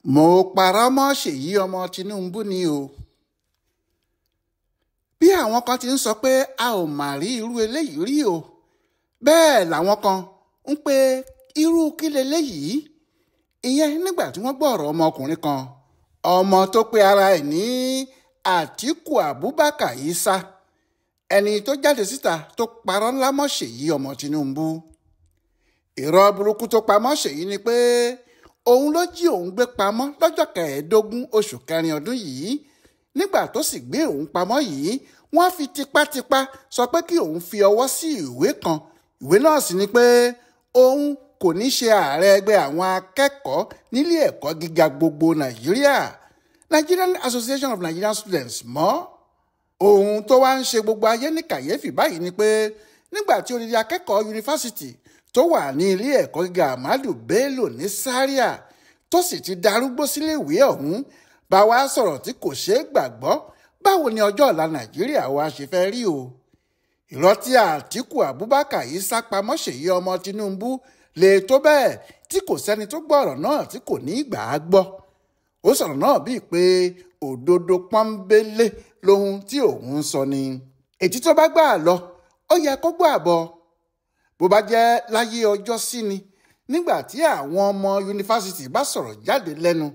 mo parọ́ mọ́ Ṣèyí ọmọ Tinubu ni o. Bí àwọn kan ti ń sọ pé a ò mà rí irú eléyìí rí o, bẹ́ẹ̀ làwọn kan ń pe irú kí leléyìí. Ìyẹn nígbà tí wọ́n gbọ́ ọ̀rọ̀ ọmọkùnrin kan, ọmọ tó pe ara ẹ̀ ní Àtíkù Abubakar Isa, ẹni tó jáde síta tó parọ́ ńlá mọ́ Ṣèyí ọmọ Tinubu. Irọ́ burúkú tó pamọ́ Ṣèyí ni pé òun ló jí òun gbé pamọ́ lọ́jọ́ 15 oṣù kẹrin ọdún yìí. Nígbà tó sì gbé òun pamọ́ yìí, wọ́n fi tipátipá sọ pé kí òun fi ọwọ́ sí ìwé kan. Ìwé náà sì ni pé òun kò ní ṣe ààrẹ ẹgbẹ́ àwọn akẹ́kọ̀ọ́ nílé ẹ̀kọ́ gíga gbogbo Nàìjíríà, Nigerian Association of Nigerian Students mọ́. Ohun tó wá ń ṣe gbogbo ayé ní kàyéfì báyìí ni pé nígbà tí odidi akẹ́kọ̀ọ́ yunifásitì tó wà ní ilé ẹ̀kọ́ gíga Ahmadu Bello ní Zaria tó sì ti darúgbó sílé ìwé ọ̀hún bá wa sọ̀rọ̀ tí kò ṣeé gbàgbọ́, báwo ni ọjọ́ ọ̀la Nàìjíríà wa ṣe fẹ́ rí o? Irọ́ tí Àtíkù Abubakar yìí sá pamọ́ Ṣèyí ọmọ Tinubu lè tó bẹ́ẹ̀ tí kò sẹ́ni tó gbọ́ ọ̀rọ̀ náà tí kò ní gbà á gbọ́. Ó sọ̀rọ̀ náà bíi pé òdodo pọ́nbélé lohun tí òun ń sọ ni. Ètí tó bá gbà lọ ó yẹ kó gbà bọ̀. Bó bá jẹ́ láyé ọjọ́ sí ni, nígbà tí àwọn ọmọ yunifásitì bá sọ̀rọ̀ jáde lẹ́nu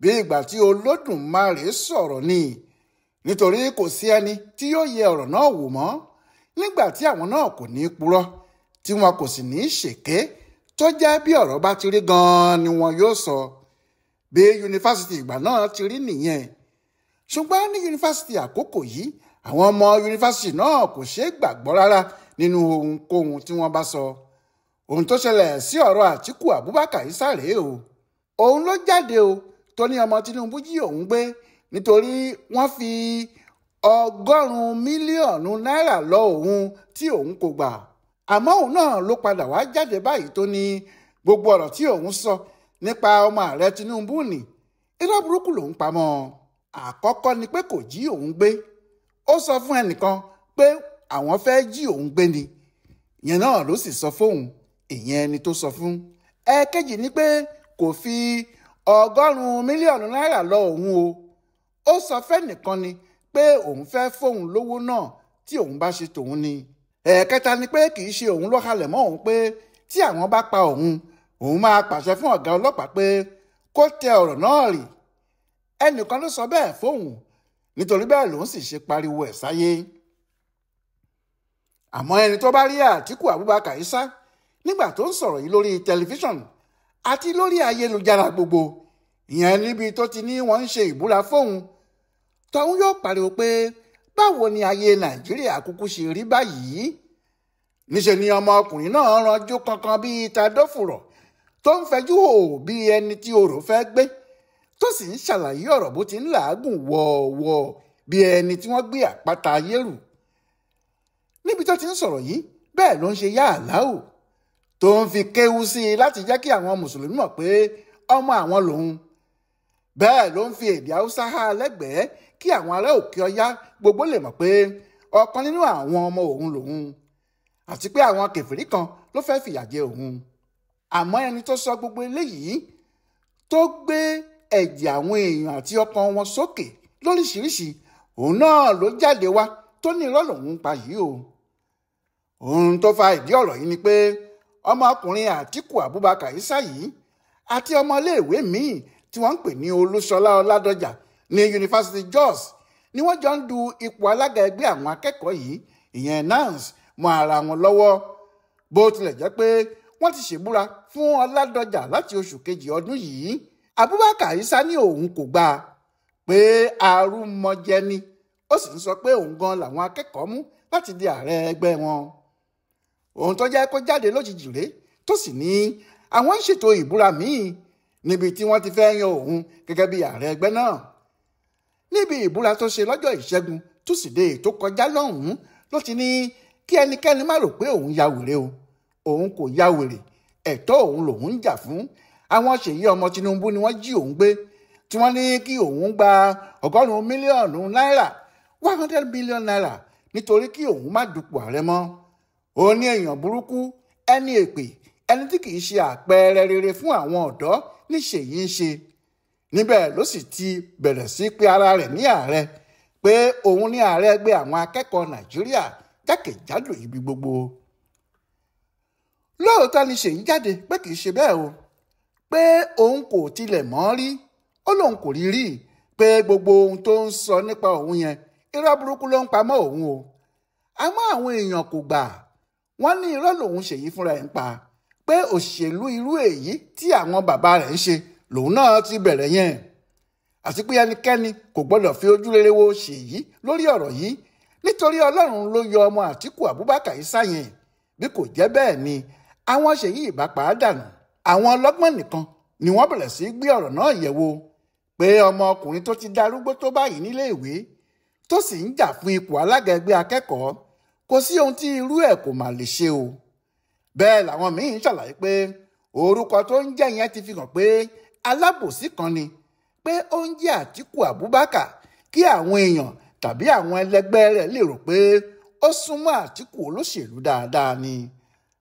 bí ìgbà tí Olódùmarè sọ̀rọ̀ ni, nítorí kò sí ẹni tí yóò yẹ ọ̀rọ̀ náà wò mọ́. Nígbà tí àwọn náà kò ní purọ́, tí wọn kò sì ní ṣèké, tó jẹ́ bí ọ̀rọ̀ bá ti rí gan-an ni wọn yóò sọ. Bí yunifásitì ìgbà náà ti rí nìyẹn. Ṣùgbọ́n ní yunifásitì àkókò yìí, àwọn ọmọ yunifásitì náà kò ṣeé gbàgbọ́ rárá nínú ohunkóhun tí wọ́n bá sọ. Ohun tó ṣẹlẹ̀ sí ọ̀rọ̀ Àtíkù Abubakar Isa rèé o. Òun ló jáde o tó ní ọmọ Tinubu jí òun gbé nítorí wọ́n fi 100 mílíọ̀nù náírà lọ òun tí òun kò gbà. Àmọ́ òun náà ló padà wá jáde báyìí tó ní gbogbo ọ̀rọ̀ tí òun sọ nípa ọmọ ààrẹ Tinubu ni irọ́ burúkú lòun pamọ́. Àkọ́kọ́ ni pé kò jí òun gbé. Ó sọ fún ẹnìkan pé àwọn fẹ́ jí òun gbé ni. Ìyẹn náà ló sì sọ fóun, ìyẹn ẹni tó sọ fún. Ẹ̀kejì ni pé kò fi 100 mílíọ̀nù náírà lọ òun o. Ó sọ fẹ́nìkan ni pé òun fẹ́ fóun lówó náà tí òun bá ṣe tòun ni. Ẹ̀kẹta ni pé kì í ṣe òun ló halẹ̀ mọ́ òun pé tí àwọn bá pa òun máa pàṣẹ fún ọ̀gá ọlọ́pàá pé kó tẹ ọ̀rọ̀ náà rì. Ẹnìkan ló sọ bẹ́ẹ̀ fóun, nítorí bẹ́ẹ̀ lòun sì ṣe pariwo ẹ̀ sáyé. Àmọ́ ẹni tó bá rí Àtíkù Abubakar Isa nígbà tó ń sọ̀rọ̀ yìí lórí tẹlifíṣọ̀n àti lórí ayélujára gbogbo, ìyẹn níbi tó ti ní wọ́n ń ṣe ìbúra fóun, tọ̀hún yóò pariwo pé báwo ni ayé Nàìjíríà kúkú ṣe rí báyìí. Níṣẹ́ ni ọmọkùnrin náà ranjú kankan bíi tadófùrọ̀ tó ń fẹjú hò bí ẹni tí orò fẹ́ gbé, tó sì ń ṣàlàyé ọ̀rọ̀ bó ti ń làágùn wọ̀ọ̀wọ̀ bí ẹni tí wọ́n gbé àpáta ayé rù. Níbi tó ti ń sọ̀rọ̀ yìí bẹ́ẹ̀ ló ń ṣe yá àláò tó ń fi kéwú sí i láti jẹ́ kí àwọn mùsùlùmí mọ̀ pé ọmọ àwọn lòun. Bẹ́ẹ̀ ló ń fi èdè Haúsá há lẹ́gbẹ̀ẹ́ kí àwọn ará òkè ọya gbogbo lè mọ̀ pé ọ̀kan nínú àwọn ọmọ òun lòun, àti pé àwọn kèfèrí kan ló fẹ́ fìyà jẹ òun. Àmọ́ ẹni tó sọ gbogbo eléyìí tó gbé ẹ̀jẹ̀ àwọn èèyàn àti ọkàn wọn sókè lóríṣiríṣi, òun náà ló jáde wá tó ní irọ́ lòun pa yìí o. Ohun tó fa ìdí ọ̀rọ̀ yìí ni pé ọmọkùnrin Àtíkù Abubakar Isa yìí àti ọmọléèwé míì tí wọ́n ń pè ní Olúṣọlá Ọládọjà ní yunifásitì Jos ni wọ́n jọ ń du ipò alága ẹgbẹ́ àwọn akẹ́kọ̀ọ́ yìí, ìyẹn NANS, mọ́ ara wọn lọ́wọ́. Bó tilẹ̀ jẹ́ pé wọ́n ti ṣèbúra fún Ọládọjà láti oṣù kejì ọdún yìí, Abubakar Isa ní òun kò gbà pé arúmọjẹ ni. Ó sì ń sọ pé òun gan làwọn akẹ́kọ̀ọ́ mú láti di ààrẹ ẹgbẹ́ wọn. Ohun tó jẹ́ kó jáde lójijì rèé tó sì ní àwọn ń ṣètò ìbúra míì níbi tí wọ́n ti fẹ́ yan òun gẹ́gẹ́ bí ààrẹ ẹgbẹ́ náà. Níbi ìbúra tó ṣe lọ́jọ́ Ìṣẹ́gun Túsìdeè tó kọjá lọ́hùn-ún ló ti ní kí ẹnikẹ́ni má rò pé òun ya wèrè o. Òun kò ya wèrè, ẹ̀tọ́ òun lòun ń jà fún. Àwọn Ṣèyí ọmọ Tinubu ni wọ́n jí òun gbé, tí wọ́n ní kí òun gba 100 mílíọ̀nù náírà 100 billion naira nítorí kí òun má dupò ààrẹ mọ́. Ó ní èèyàn burúkú, ẹni èpè, ẹni tí kì í ṣe àpẹẹrẹ rere fún àwọn ọ̀dọ́ ní Ṣèyí ń ṣe. níbẹ̀ ló sì ti bẹ̀rẹ̀ sí pé ara rẹ̀ ní ààrẹ pé òun ní ààrẹ ẹgbẹ́ àwọn akẹ́kọ̀ọ́ Nàìjíríà jákèjádò ibi gbogbo. Lóòótọ́ ni Ṣèyí jáde pé kì í ṣe bẹ́ẹ̀ o, pé òun kò tilẹ̀ mọ̀ rí, ó lóun kò rí pé gbogbo ohun tó ń sọ nípa òun yẹn irọ́ burúkú ló ń pamọ́ òun o. Àmọ́ àwọn èèyàn kò gbà, wọ́n ní irọ́ lòun Ṣèyí fúnra ẹ̀ ń pa, pé òṣèlú irú èyí tí àwọn bàbá rẹ̀ ń ṣe lòun náà ti bẹ̀rẹ̀ yẹn, àti pé ẹnikẹ́ni kò gbọ́dọ̀ fi ojú rere wo Ṣèyí lórí ọ̀rọ̀ yìí nítorí Ọlọ́run ló yọ ọmọ Àtíkù Abubakar yìí sáyẹn, bí kò jẹ́ bẹ́ẹ̀ ni àwọn Ṣèyí ìbá pa á dànù. Àwọn ọlọ́gbọ́n nìkan ni wọ́n bẹ̀rẹ̀ sí gbé ọ̀rọ̀ náà yẹ̀wò, pé ọmọkùnrin tó ti darúgbó tó báyìí nílé ìwé tó sì ń jà fún ipò alága ẹgbẹ́ akẹ́kọ̀ọ́, kò sí ohun tí irú ẹ̀ kò mà lè ṣe o. Bẹ́ẹ̀ làwọn míín ṣàlàyé pé orúkọ tó ń jẹ́ yẹn ti fi hàn pé alábòsí kan ni, pé ó ń jẹ́ Àtíkù Abubakar kí àwọn èèyàn tàbí àwọn ẹlẹgbẹ́ rẹ̀ lè rò pé ó súnmọ́ Àtíkù olóṣèlú dáadáa ni.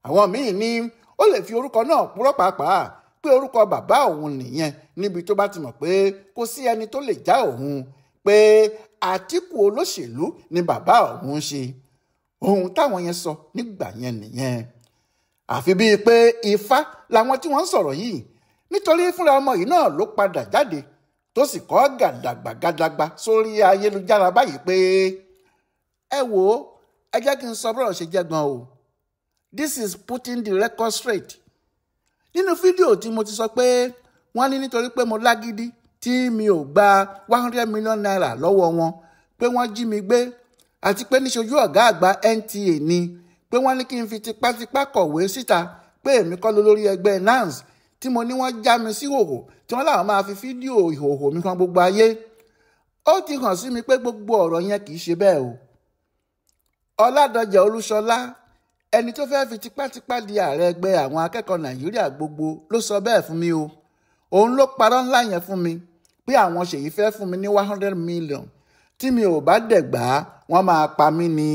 Àwọn míín ní ó lè fi orúkọ náà purọ́ pàápàá pé orúkọ bàbá òun nìyẹn níbi tó bá ti mọ̀ pé kò sí ẹni tó lè já òun, pé Àtíkù olóṣèlú ni bàbá òun ṣe. Ohun táwọn yẹn sọ nígbà yẹn nìyẹn. Àfi bíi pé ifá làwọn tí wọ́n ń sọ̀rọ̀ yìí, nítorí fúnra ọmọ yìí náà ló padà jáde tó sì kọ́ gàdàgbàgàdàgbà sórí ayélujára báyìí pé ẹ wò ó, ẹ jẹ́ kí n sọ bọ́rọ̀ ṣe jẹ́ gan o. This is putting the record straight. Nínú fídíò tí mo ti sọ pé wọ́n ní nítorí pé mo lágídí tí mi ò gba 100 million naira lọ́wọ́ wọn pé wọ́n jí mi gbé, àti pé níṣojú ọ̀gá àgbà NTA ni pé wọ́n ní kí n fi tipátipá kọ̀wé síta pé èmi kọ́ lólórí ẹgbẹ́ NANS, tí mo ní wọ́n já mi sí ìhòhò tí wọ́n láwọn máa fi fídíò ìhòhò mi kan gbogbo ayé. Ó ti hàn sí mi pé gbogbo ọ̀rọ̀ yẹn kì í ṣe bẹ́ẹ̀ o. Ọládọjà Olúṣọlá, ẹni tó fẹ́ fi tipátipá di ààrẹ ẹgbẹ́ àwọn akẹ́kọ̀ọ́ Nàìjíríà gbogbo, ló sọ bẹ́ẹ̀ fún mi o. Òun ló parọ́ ńlá yẹn fún mi pé àwọn Ṣèyí fẹ́ fún mi ní 100 million tí mi ò bá dẹ̀ gbà á wọ́n máa pa mí ni.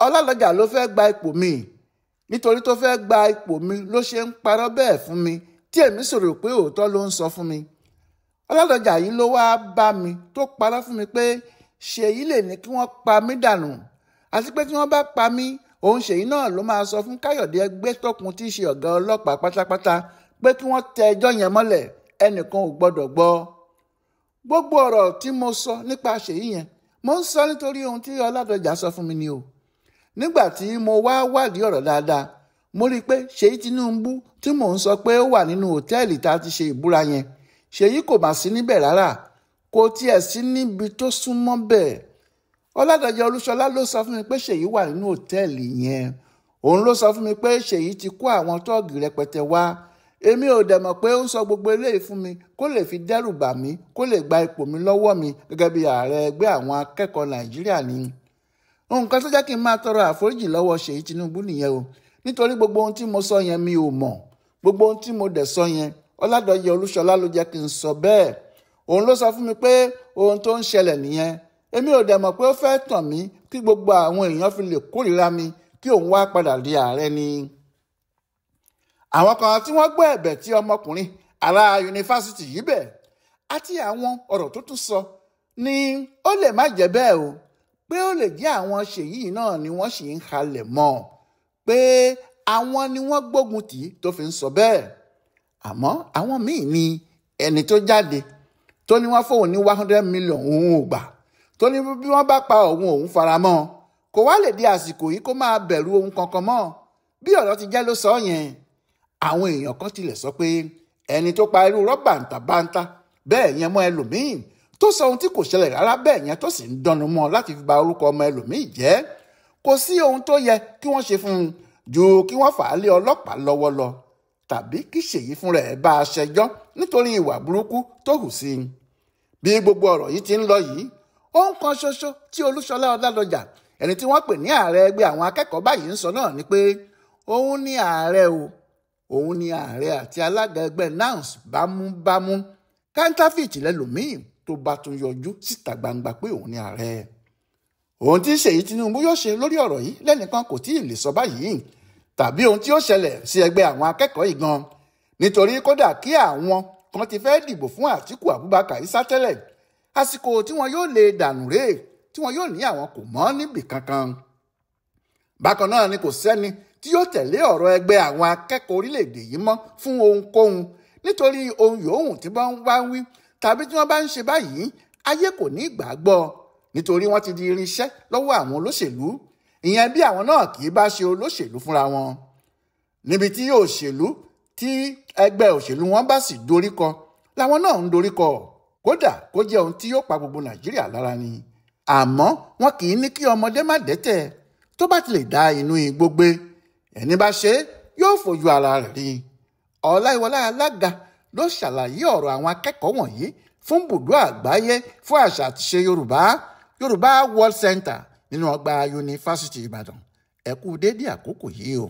Ọládọjà ló fẹ́ gba ipò mi, nítorí tó fẹ́ gba ipò mi ló ṣe ń parọ́ bẹ́ẹ̀ fún mi tí èmi sọ̀rọ̀ pé òótọ́ ló ń sọ fún mi. Ọládọjà yìí ló wáá bá mi tó parọ́ fún mi pé Ṣèyí lè ní kí wọ́n pa mí dànù, àti pé tí wọ́n bá pa mí, òun Ṣèyí náà ló máa sọ fún Káyọ̀dé Ẹgbẹ́tókun tí í ṣe ọ̀gá ọlọ́pàá pátápátá pé kí wọ́n tẹ ẹjọ́ yẹn mọ́lẹ̀, ẹnìkan ò gbọ́dọ̀ gbọ́. Gbogbo ọ̀rọ̀ tí mo sọ nípa Ṣèyí yẹn mo ń sọ nítorí ohun tí Ọládọjà sọ fún mi ni o. Nígbà tí mo wá wádìí ọ̀rọ̀ dáadáa, mo rí i pé Ṣèyí Tinubu tí mò ń sọ pé ó wà nínú hòtẹ́ẹ̀lì tá a ti ṣe ìbúra yẹn, Ṣèyí kò mà sí níbẹ̀ rárá, kò tiẹ̀ sí níbi tó súnmọ́ bẹ́ẹ̀. Ọládọjà Olúṣọlá ló sọ fún mi pé Ṣèyí wà nínú hòtẹ́ẹ̀lì yẹn. Òun ló sọ fún mi pé Ṣèyí ti kó àwọn tọ́ọ̀gì rẹpẹtẹ wá. Èmi ò dẹ̀ mọ̀ pé ó ń sọ gbogbo eléyìí fún mi kó lè fi dẹ́rù bà mí, kó lè gba ipò mi lọ́wọ́ mi gẹ́gẹ́ bí ààrẹ ẹgbẹ́ àwọn akẹ́kọ̀ọ́ Nàìjíríà ni. Nǹkan tó jẹ́ kí n máa tọrọ àforíjì lọ́wọ́ Ṣèyí Tinubu nìyẹn o, nítorí gbogbo ohun tí mo sọ yẹn mi ò mọ̀. Gbogbo ohun tí mo dẹ̀ sọ yẹn Ọládọjà Olúṣọlá ló jẹ́ kí n sọ bẹ́ẹ̀. Òun ló sọ fún mi pé ohun tó ń ṣẹlẹ̀ nìyẹn. Èmi ò dẹ̀ mọ̀ pé ó fẹ́ tàn mí kí gbogbo àwọn èèyàn fi lè kórìíra mi kí òun wá padà di ààrẹ ni. Àwọn kan tí wọ́n gbọ́ ẹ̀bẹ̀ tí ọmọkùnrin ará yunifásitì yìí bẹ̀ àti àwọn ọ̀rọ̀ tó tún sọ ni ó lè má jẹ́ bẹ́ẹ̀ o, pé ó lè jẹ́ àwọn Ṣèyí náà ni wọ́n sì ń halẹ̀ mọ́, pé àwọn ni wọ́n gbógun tì í tó fi ń sọ bẹ́ẹ̀. Àmọ́ àwọn míì ni ẹni tó jáde tó ní wọ́n fóun ní 100 million òun ò gbà, tó ní bí wọ́n bá pa òun fara mọ́, kò wá lè di àsìkò yìí kó máa bẹ̀rù ohun kankan mọ́. Bí ọ̀rọ̀ ti jẹ́ ló sọ yẹn. Àwọn èèyàn kan tilẹ̀ sọ pé ẹni tó pa irú rọ́bàǹtàbáńtà bẹ́ẹ̀ yẹn mọ́ ẹlòmíì, tó sọ ohun tí kò ṣẹlẹ̀ rárá bẹ́ẹ̀ yẹn tó sì ń dánú mọ́ láti fi ba orúkọ ọmọ ẹlòmíì jẹ́, kò sí ohun tó yẹ kí wọ́n ṣe fún un ju kí wọ́n fà á lé ọlọ́pàá lọ́wọ́ lọ, tàbí kí Ṣèyí fúnra ẹ̀ bá a ṣẹjọ́ nítorí ìwà burúkú tó hù sí i. Bí gbogbo ọ̀rọ̀ yìí ti ń lọ yìí, ohun kan ṣoṣo tí Olúṣọlá Ọládọjà, ẹni tí wọ́n pè ní ààrẹ ẹgbẹ́ àwọn akẹ́kọ̀ọ́ báyìí ń sọ náà ni pé òun ní ààrẹ o, òun ní ààrẹ àti alága ẹgbẹ́ NANS bámúbámú. Káńtáfìtì lẹ́lòmíì tó bá tún yọjú síta gbangba pé òun ní ààrẹ. Ohun tí Ṣèyí Tinubu yóò ṣe lórí ọ̀rọ̀ yìí lẹ́nìkan kò tí ì lè sọ báyìí, tàbí ohun tí ó ṣẹlẹ̀ sí ẹgbẹ́ àwọn akẹ́kọ̀ọ́ yìí gan, nítorí kódà kí àwọn kan ti fẹ́ dìbò fún Àtíkù Abubakar Isa tẹ́lẹ̀, àsìkò tí wọn yóò lè dànù rèé tí wọn yóò ní àwọn kò mọ́ níbì kankan. Bákan náà ni kò sẹ́ni tí yóò tẹ̀lé ọ̀rọ̀ ẹgbẹ́ àwọn akẹ́kọ̀ọ́ orílẹ̀-èdè yìí mọ́ fún ohunkóhun, nítorí ohun yòówù tí wọ́n bá ń wí tàbí tí wọ́n bá ń ṣe báyìí ayé kò ní gbà á gbọ́, nítorí wọ́n ti di irinṣẹ́ lọ́wọ́ àwọn olóṣèlú, ìyẹn bí àwọn náà kì í bá ṣe olóṣèlú fúnra wọn. Níbi tí òṣèlú tí ẹgbẹ́ òṣèlú wọn bá sì doríkọ làwọn náà ń doríkọ, kódà kó jẹ́ ohun tí yóò pa gbogbo Nàìjíríà lára ni. Àmọ́ wọn kì í ní kí ọmọdé má dẹ́tẹ̀, tó bá ti lè dá inú igbó gbé, ẹni bá ṣe yóò fojú ara rẹ̀ rí. Ọláyíwọlá Alága ló ṣàlàyé ọ̀rọ̀ àwọn akẹ́kọ̀ọ́ wọ̀nyí fún Ibùdó Àgbáyé fún Àṣà àti Ìṣe Yorùbá World Center nínú ọgbà Yunifásítì Ìbàdàn. Ẹ kú dédé àkókò yìí o.